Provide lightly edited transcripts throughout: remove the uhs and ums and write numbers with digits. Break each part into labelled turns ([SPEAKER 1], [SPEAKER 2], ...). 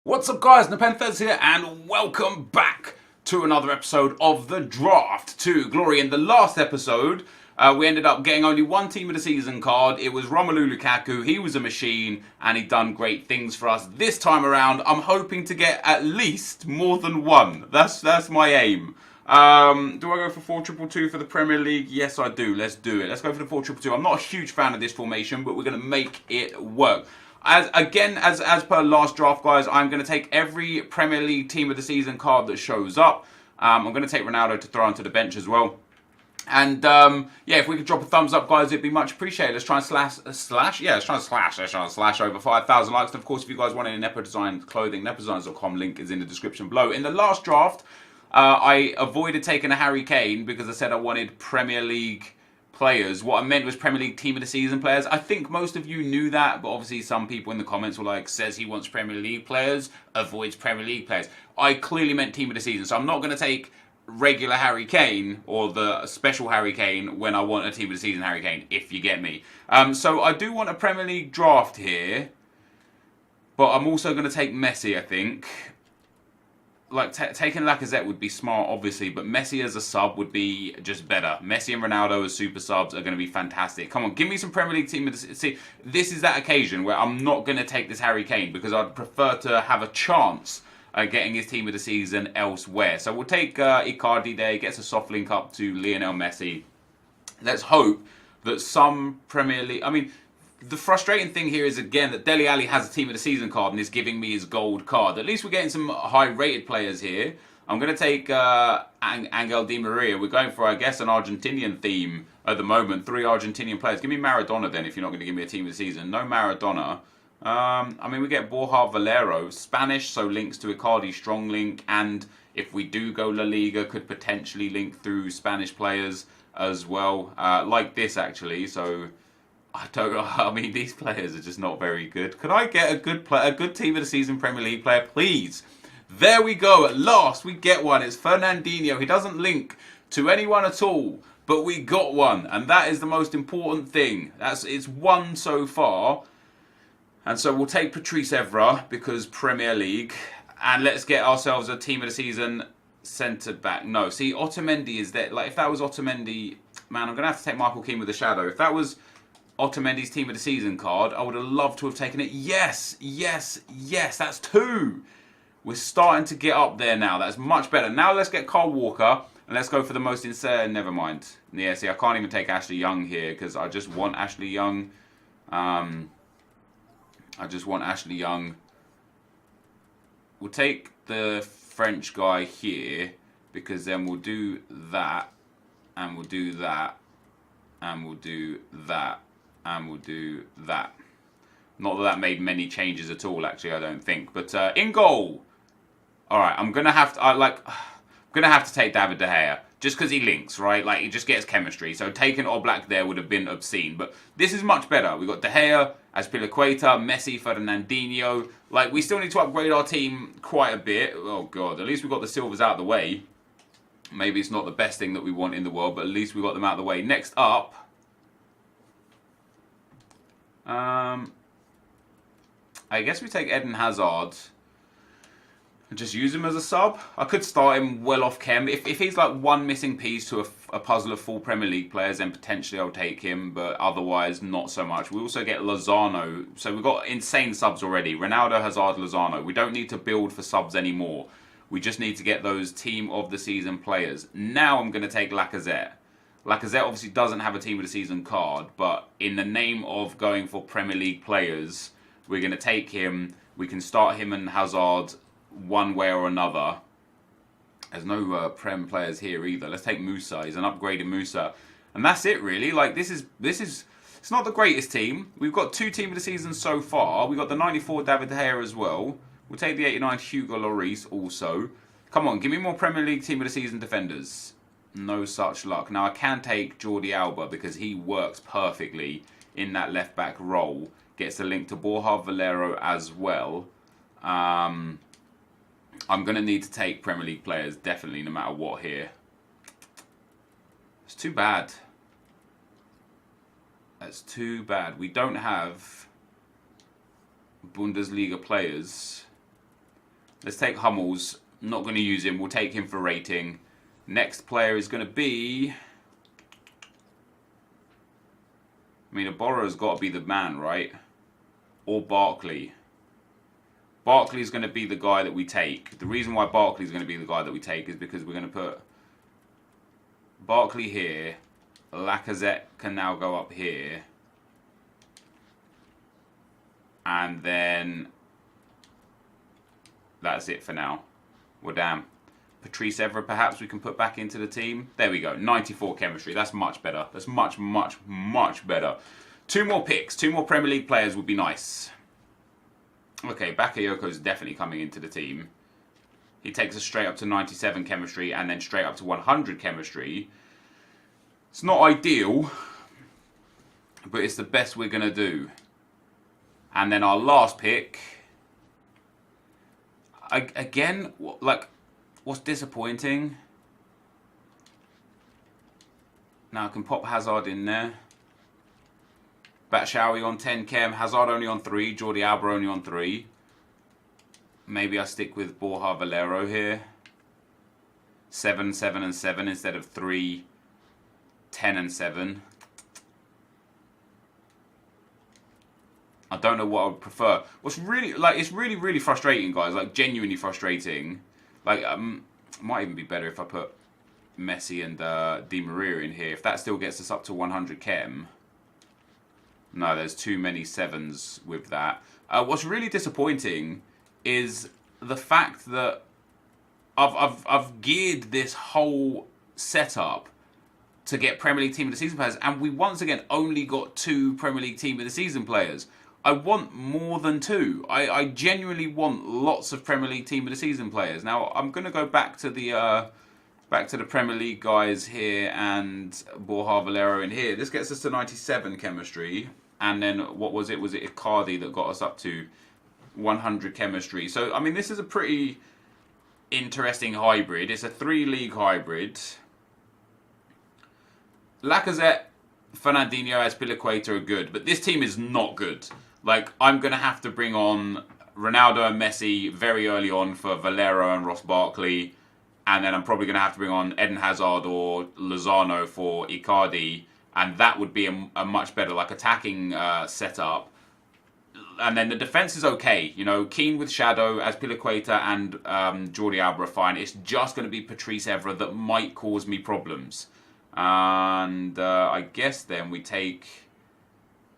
[SPEAKER 1] What's up guys, NepentheZ here and welcome back to another episode of the Draft to Glory. In the last episode, we ended up getting only one team of the season card. It was Romelu Lukaku. He was a machine and he done great things for us. This time around, I'm hoping to get at least more than one. That's my aim. Do I go for 4-2-2 for the Premier League? Yes, I do. Let's do it. Let's go for the 4-2-2. I'm not a huge fan of this formation, but we're going to make it work. As per last draft, guys, I'm going to take every Premier League team of the season card that shows up. I'm going to take Ronaldo to throw onto the bench as well. And yeah, if we could drop a thumbs up, guys, it'd be much appreciated. Let's try and slash over 5,000 likes. And of course, if you guys want any NepentheZ clothing, NepentheZ.com, link is in the description below. In the last draft, I avoided taking a Harry Kane because I said I wanted Premier League players. What I meant was Premier League Team of the Season players. I think most of you knew that, but obviously some people in the comments were like, says he wants Premier League players, avoids Premier League players. I clearly meant Team of the Season, so I'm not going to take regular Harry Kane or the special Harry Kane when I want a Team of the Season Harry Kane, if you get me. So I do want a Premier League draft here, but I'm also going to take Messi, I think. Like, taking Lacazette would be smart, obviously, but Messi as a sub would be just better. Messi and Ronaldo as super subs are going to be fantastic. Come on, give me some Premier League team. See, this is that occasion where I'm not going to take this Harry Kane because I'd prefer to have a chance at getting his team of the season elsewhere. So we'll take Icardi there, gets a soft link up to Lionel Messi. Let's hope that some Premier League... I mean, the frustrating thing here is, again, that Dele Alli has a team of the season card and is giving me his gold card. At least we're getting some high-rated players here. I'm going to take Angel Di Maria. We're going for, I guess, an Argentinian theme at the moment. 3 Argentinian players. Give me Maradona, then, if you're not going to give me a team of the season. No Maradona. I mean, we get Borja Valero. Spanish, so links to Icardi, strong link. And if we do go La Liga, could potentially link through Spanish players as well. Like this, actually, so... I mean, these players are just not very good. Could I get a good team of the season Premier League player, please? There we go. At last, we get one. It's Fernandinho. He doesn't link to anyone at all, but we got one, and that is the most important thing. It's one so far, and so we'll take Patrice Evra because Premier League, and let's get ourselves a team of the season centre back. No, see, Otamendi is there. Like, if that was Otamendi, man, I'm gonna have to take Michael Keane with the shadow. If that was Otamendi's team of the season card, I would have loved to have taken it. Yes, yes, yes, that's 2. We're starting to get up there now. That's much better. Now let's get Kyle Walker, and let's go for the most insane. Never mind. Yeah, see, I can't even take Ashley Young here, because I just want Ashley Young. I just want Ashley Young. We'll take the French guy here, because then we'll do that, and we'll do that, and we'll do that. And we'll do that. Not that made many changes at all, actually, I don't think. But in goal, all right, I'm gonna have to take David De Gea just because he links, right? Like, he just gets chemistry. So taking Oblak there would have been obscene. But this is much better. We got De Gea, Azpilicueta, Messi, Fernandinho. Like, we still need to upgrade our team quite a bit. Oh god, at least we got the silvers out of the way. Maybe it's not the best thing that we want in the world, but at least we got them out of the way. Next up. I guess we take Eden Hazard and just use him as a sub. I could start him well off chem. If he's like one missing piece to a puzzle of full Premier League players, then potentially I'll take him, but otherwise not so much. We also get Lozano. So we've got insane subs already. Ronaldo, Hazard, Lozano. We don't need to build for subs anymore. We just need to get those team of the season players. Now I'm going to take Lacazette. Lacazette obviously doesn't have a team of the season card, but in the name of going for Premier League players, we're going to take him. We can start him and Hazard one way or another. There's no Prem players here either. Let's take Musa. He's an upgraded Musa. And that's it, really. Like, this is it's not the greatest team. We've got 2 team of the season so far. We've got the 94 David De Gea as well. We'll take the 89 Hugo Lloris also. Come on, give me more Premier League team of the season defenders. No such luck. Now, I can take Jordi Alba because he works perfectly in that left-back role. Gets a link to Borja Valero as well. I'm going to need to take Premier League players, definitely, no matter what here. It's too bad. That's too bad. We don't have Bundesliga players. Let's take Hummels. Not going to use him. We'll take him for rating. Next player is going to be... I mean, Iborra's got to be the man, right? Or Barkley. Barkley's going to be the guy that we take. The reason why Barkley's going to be the guy that we take is because we're going to put Barkley here. Lacazette can now go up here. And then that's it for now. Well, damn. Patrice Evra, perhaps we can put back into the team. There we go. 94 chemistry. That's much better. That's much, much, much better. 2 more picks. 2 more Premier League players would be nice. Okay, Bakayoko's definitely coming into the team. He takes us straight up to 97 chemistry and then straight up to 100 chemistry. It's not ideal, but it's the best we're going to do. And then our last pick... Again, like... What's disappointing? Now I can pop Hazard in there. Batshuayi on 10 chem, Hazard only on 3, Jordi Alba only on 3. Maybe I stick with Borja Valero here. 7, 7 and 7 instead of 3, 10 and 7. I don't know what I would prefer. What's really, like, it's really, really frustrating, guys. Like, genuinely frustrating. Like, might even be better if I put Messi and Di Maria in here. If that still gets us up to 100 chem. No, there's too many 7s with that. What's really disappointing is the fact that I've geared this whole setup to get Premier League Team of the Season players, and we once again only got 2 Premier League Team of the Season players. I want more than 2. I genuinely want lots of Premier League Team of the Season players. Now I'm going to go back to the Premier League guys here and Borja Valero in here. This gets us to 97 chemistry, and then what was it? Was it Icardi that got us up to 100 chemistry? So I mean, this is a pretty interesting hybrid. It's a 3-league hybrid. Lacazette, Fernandinho, Azpilicueta are good, but this team is not good. Like, I'm going to have to bring on Ronaldo and Messi very early on for Valero and Ross Barkley, and then I'm probably going to have to bring on Eden Hazard or Lozano for Icardi, and that would be a much better, like, attacking setup. And then the defence is okay. You know, Keane with Shadow, Azpilicueta and Jordi Alba are fine. It's just going to be Patrice Evra that might cause me problems. And I guess then we take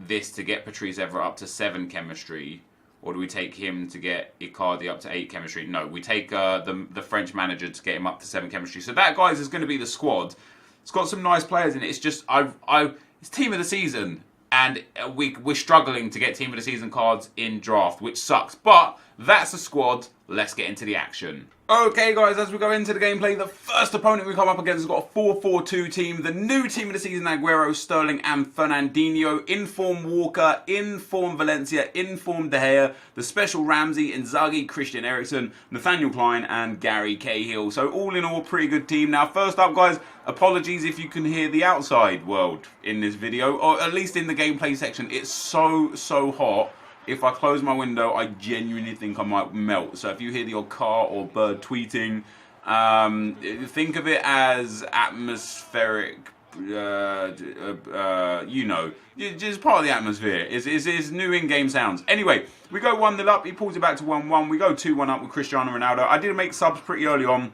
[SPEAKER 1] this to get Patrice Evra up to 7 chemistry, or do we take him to get Icardi up to 8 chemistry? No, we take the French manager to get him up to 7 chemistry. So that, guys, is going to be the squad. It's got some nice players in it. It's just it's Team of the Season, and we're struggling to get Team of the Season cards in draft, which sucks. But that's the squad. Let's get into the action. Okay, guys, as we go into the gameplay, the first opponent we come up against has got a 4-4-2 team. The new Team of the Season, Aguero, Sterling and Fernandinho. In-form Walker, in-form Valencia, in-form De Gea. The special Ramsey, Inzaghi, Christian Eriksen, Nathaniel Klein and Gary Cahill. So all in all, pretty good team. Now, first up, guys, apologies if you can hear the outside world in this video, or at least in the gameplay section. It's so hot. If I close my window, I genuinely think I might melt. So if you hear the odd car or bird tweeting, think of it as atmospheric, you know, just part of the atmosphere. It's new in-game sounds. Anyway, we go 1-0 up. He pulls it back to 1-1. We go 2-1 up with Cristiano Ronaldo. I did make subs pretty early on.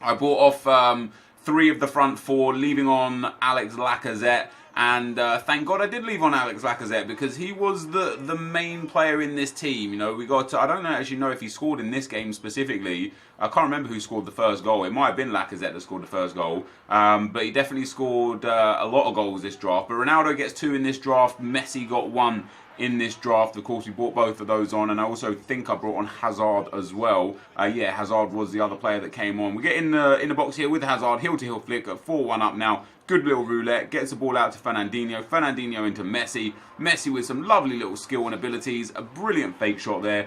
[SPEAKER 1] I brought off 3 of the front 4, leaving on Alex Lacazette. And thank God I did leave on Alex Lacazette, because he was the main player in this team. You know, we got to, I don't actually know if he scored in this game specifically. I can't remember who scored the first goal. It might have been Lacazette that scored the first goal. But he definitely scored a lot of goals this draft. But Ronaldo gets 2 in this draft. Messi got 1 in this draft. Of course, we brought both of those on, and I also think I brought on Hazard as well. Yeah, Hazard was the other player that came on. We get in the box here with Hazard, heel-to-heel flick at 4-1 up now. Good little roulette, gets the ball out to Fernandinho, Fernandinho into Messi, Messi with some lovely little skill and abilities, a brilliant fake shot there,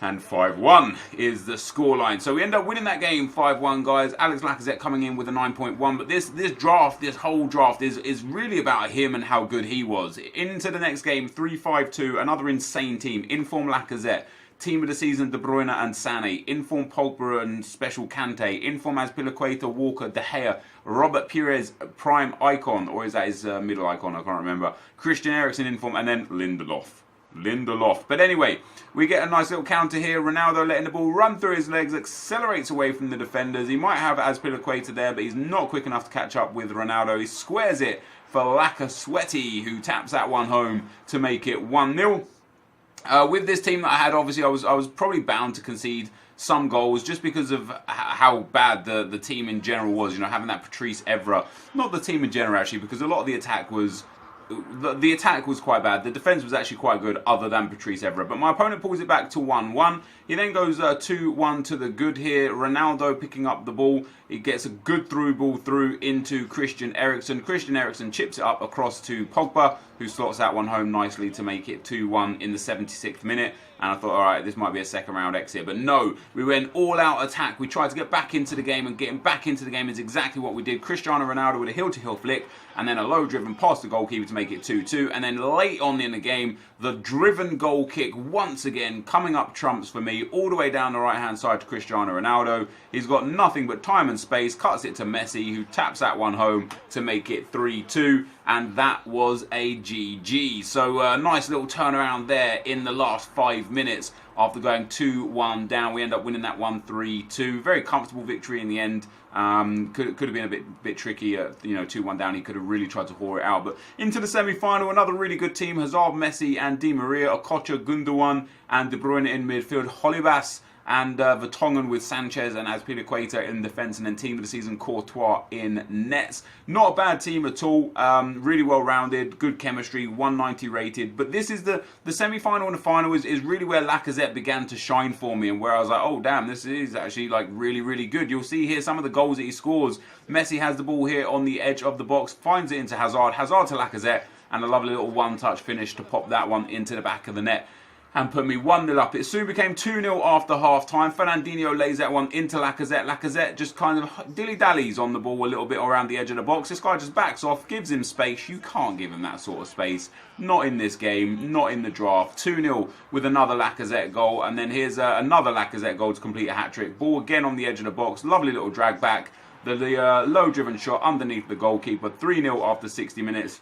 [SPEAKER 1] and 5-1 is the scoreline. So we end up winning that game 5-1, guys. Alex Lacazette coming in with a 9.1, but this draft, this whole draft is really about him and how good he was. Into the next game, 3-5-2, another insane team. In-form Lacazette, Team of the season, De Bruyne and Sané. Inform Pogba and Special Kante. Inform Azpilicueta, Walker, De Gea. Robert Pires, prime icon. Or is that his middle icon? I can't remember. Christian Eriksen inform. And then Lindelof. But anyway, we get a nice little counter here. Ronaldo letting the ball run through his legs, accelerates away from the defenders. He might have Azpilicueta there, but he's not quick enough to catch up with Ronaldo. He squares it for Lacazette, who taps that one home to make it 1-0. With this team that I had, obviously, I was probably bound to concede some goals just because of how bad the team in general was. You know, having that Patrice Evra, not the team in general actually, because a lot of the attack was. The attack was quite bad. The defence was actually quite good other than Patrice Evra. But my opponent pulls it back to 1-1. He then goes 2-1 to the good here. Ronaldo picking up the ball. He gets a good through ball through into Christian Eriksen. Christian Eriksen chips it up across to Pogba, who slots that one home nicely to make it 2-1 in the 76th minute. And I thought, all right, this might be a second round exit. But no, we went all out attack. We tried to get back into the game, and getting back into the game is exactly what we did. Cristiano Ronaldo with a heel-to-heel flick, and then a low-driven past the goalkeeper to make it 2-2. And then late on in the game, the driven goal kick once again coming up trumps for me, all the way down the right-hand side to Cristiano Ronaldo. He's got nothing but time and space, cuts it to Messi, who taps that one home to make it 3-2. And that was a GG. So a nice little turnaround there in the last 5 minutes. After going 2-1 down, we end up winning that one 3-2. Very comfortable victory in the end. Could have been a bit tricky. 2-1 down. He could have really tried to whore it out. But into the semi-final, another really good team. Hazard, Messi, and Di Maria. Okocha, Gundogan, and De Bruyne in midfield. Holibas and Vertonghen with Sanchez and Azpilicueta in defence, and then team of the season Courtois in nets. Not a bad team at all. Really well rounded, good chemistry, 190 rated. But this is the semi-final and the final is really where Lacazette began to shine for me, and where I was like, oh damn, this is actually like really, really good. You'll see here some of the goals that he scores. Messi has the ball here on the edge of the box, finds it into Hazard to Lacazette, and a lovely little one-touch finish to pop that one into the back of the net and put me 1-0 up. It soon became 2-0 after half-time. Fernandinho lays that one into Lacazette. Lacazette just kind of dilly-dallies on the ball a little bit around the edge of the box. This guy just backs off, gives him space. You can't give him that sort of space. Not in this game, not in the draft. 2-0 with another Lacazette goal. And then here's another Lacazette goal to complete a hat-trick. Ball again on the edge of the box. Lovely little drag back. The low-driven shot underneath the goalkeeper. 3-0 after 60 minutes.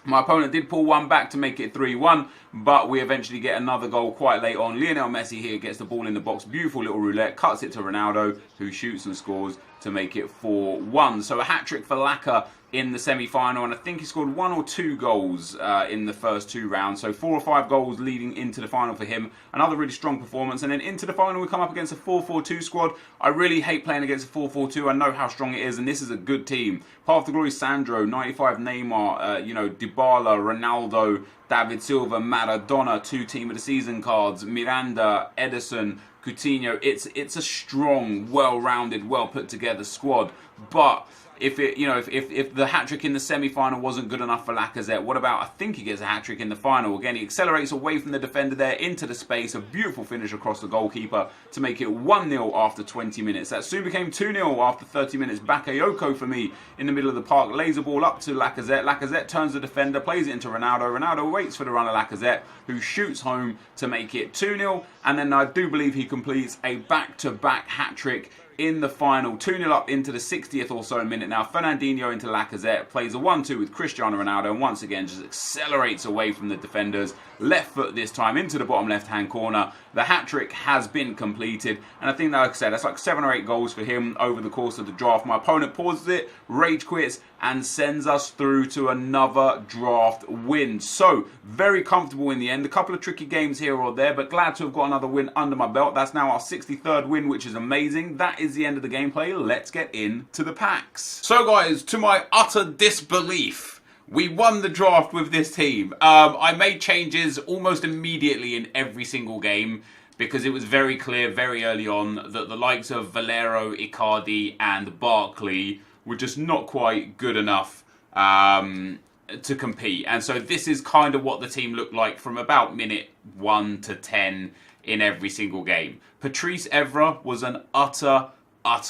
[SPEAKER 1] My opponent did pull one back to make it 3-1, but we eventually get another goal quite late on. Lionel Messi here gets the ball in the box. Beautiful little roulette. Cuts it to Ronaldo, who shoots and scores to make it 4-1. So a hat-trick for Laka in the semi-final, and I think he scored 1 or 2 goals in the first 2 rounds. So 4 or 5 goals leading into the final for him. Another really strong performance. And then into the final, we come up against a 4-4-2 squad. I really hate playing against a 4-4-2. I know how strong it is, and this is a good team. Path of the Glory, Sandro, 95 Neymar, Dybala, Ronaldo, David Silva, Maradona, 2 Team of the Season cards, Miranda, Edison, Coutinho. It's a strong, well-rounded, well-put-together squad. But if the hat-trick in the semi-final wasn't good enough for Lacazette, what about, I think he gets a hat-trick in the final. Again, he accelerates away from the defender there into the space. A beautiful finish across the goalkeeper to make it 1-0 after 20 minutes. That soon became 2-0 after 30 minutes. Bakayoko for me in the middle of the park. Lays the ball up to Lacazette. Lacazette turns the defender, plays it into Ronaldo. Ronaldo waits for the run of Lacazette, who shoots home to make it 2-0. And then I do believe he completes a back-to-back hat-trick in the final. 2-0 up into the 60th or so minute now. Fernandinho into Lacazette, plays a 1-2 with Cristiano Ronaldo, and once again just accelerates away from the defenders. Left foot this time into the bottom left-hand corner. The hat-trick has been completed, and I think, like I said, that's like 7 or 8 goals for him over the course of the draft. My opponent pauses it, rage quits, and sends us through to another draft win. So, very comfortable in the end. A couple of tricky games here or there, but glad to have got another win under my belt. That's now our 63rd win, which is amazing. That is the end of the gameplay. Let's get into the packs. So guys, to my utter disbelief, we won the draft with this team. I made changes almost immediately in every single game because it was very clear very early on that the likes of Valero, Icardi and Barkley were just not quite good enough to compete. And so this is kind of what the team looked like from about minute 1 to 10 in every single game. Patrice Evra was an utter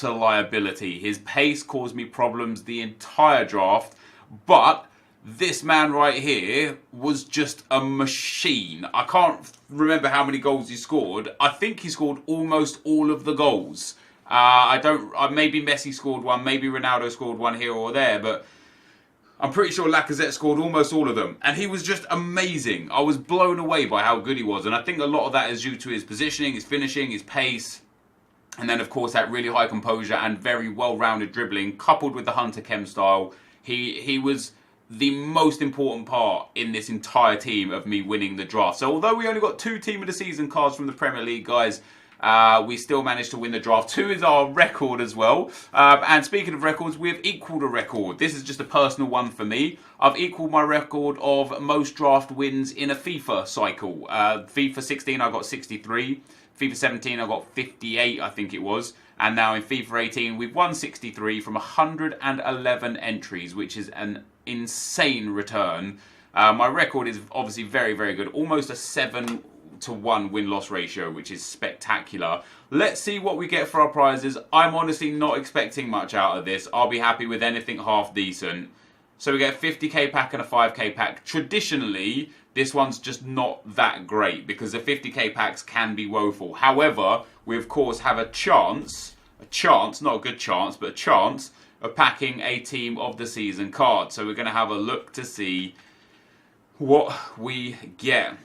[SPEAKER 1] liability. His pace caused me problems the entire draft, but this man right here was just a machine. I can't remember how many goals he scored. I think he scored almost all of the goals. Maybe Messi scored one, maybe Ronaldo scored one here or there, but I'm pretty sure Lacazette scored almost all of them. And he was just amazing. I was blown away by how good he was. And I think a lot of that is due to his positioning, his finishing, his pace. And then, of course, that really high composure and very well-rounded dribbling, coupled with the Hunter Chem style. He was the most important part in this entire team of me winning the draft. So although we only got 2 Team of the Season cards from the Premier League, guys, we still managed to win the draft. 2 is our record as well. And speaking of records, we've equalled a record. This is just a personal one for me. I've equalled my record of most draft wins in a FIFA cycle. FIFA 16, I got 63. FIFA 17, I got 58, I think it was. And now in FIFA 18, we've won 63 from 111 entries, which is an insane return. My record is obviously very, very good. Almost a 7-to-1 win-loss ratio, which is spectacular. Let's see what we get for our prizes. I'm honestly not expecting much out of this. I'll be happy with anything half decent. So we get a 50k pack and a 5k pack. Traditionally, this one's just not that great because the 50k packs can be woeful. However, we of course have a chance, not a good chance, but a chance of packing a Team of the Season card. So we're going to have a look to see what we get.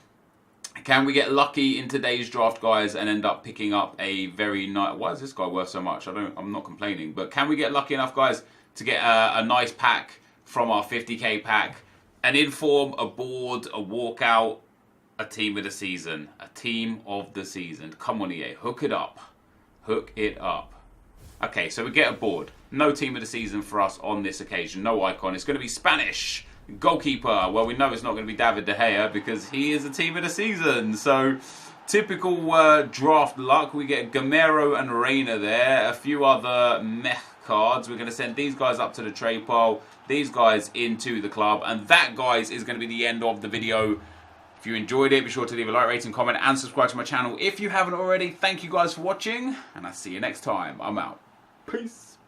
[SPEAKER 1] Can we get lucky in today's draft, guys, and end up picking up a very nice... Why is this guy worth so much? I'm not complaining. But can we get lucky enough, guys, to get a nice pack from our 50k pack? An inform, a board, a walkout, a Team of the Season. A Team of the Season. Come on, EA. Hook it up. Hook it up. Okay, so we get a board. No Team of the Season for us on this occasion. No icon. It's going to be Spanish. Goalkeeper. Well, we know it's not going to be David De Gea because he is a Team of the Season. So, typical draft luck. We get Gamero and Reina there. A few other meh cards. We're going to send these guys up to the trade pile. These guys into the club. And that, guys, is going to be the end of the video. If you enjoyed it, be sure to leave a like, rating, comment, and subscribe to my channel if you haven't already. Thank you guys for watching. And I'll see you next time. I'm out. Peace.